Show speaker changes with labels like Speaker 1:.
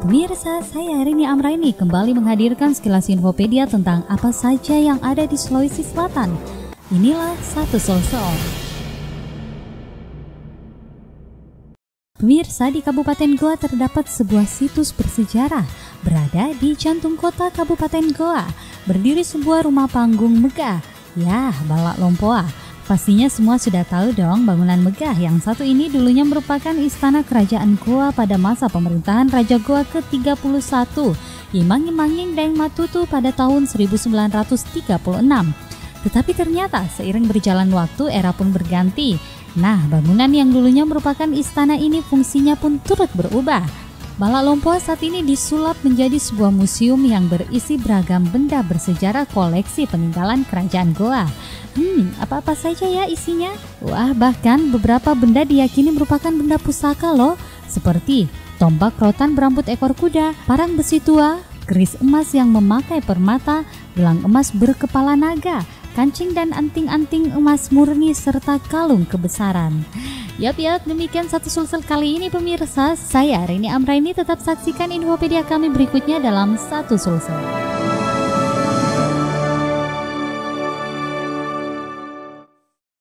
Speaker 1: Pemirsa, saya Rini Amraini kembali menghadirkan sekilas infopedia tentang apa saja yang ada di Sulawesi Selatan. Inilah Satu Sulsel. Pemirsa, di Kabupaten Goa terdapat sebuah situs bersejarah. Berada di jantung kota Kabupaten Goa, berdiri sebuah rumah panggung megah. Ya, Balak Lompoa. Pastinya semua sudah tahu dong bangunan megah yang satu ini dulunya merupakan istana kerajaan Goa pada masa pemerintahan Raja Goa ke-31 Imangimanging Daeng Matutu pada tahun 1936. Tetapi ternyata seiring berjalan waktu era pun berganti. Nah, bangunan yang dulunya merupakan istana ini fungsinya pun turut berubah. Balak Lompoa saat ini disulap menjadi sebuah museum yang berisi beragam benda bersejarah koleksi peninggalan kerajaan Goa. Apa-apa saja ya isinya? Wah, bahkan beberapa benda diyakini merupakan benda pusaka loh, seperti tombak rotan berambut ekor kuda, parang besi tua, keris emas yang memakai permata, gelang emas berkepala naga, kancing dan anting-anting emas murni serta kalung kebesaran. Yap, demikian Satu Sulsel kali ini pemirsa. Saya Rini Amraini, tetap saksikan infopedia kami berikutnya dalam Satu Sulsel.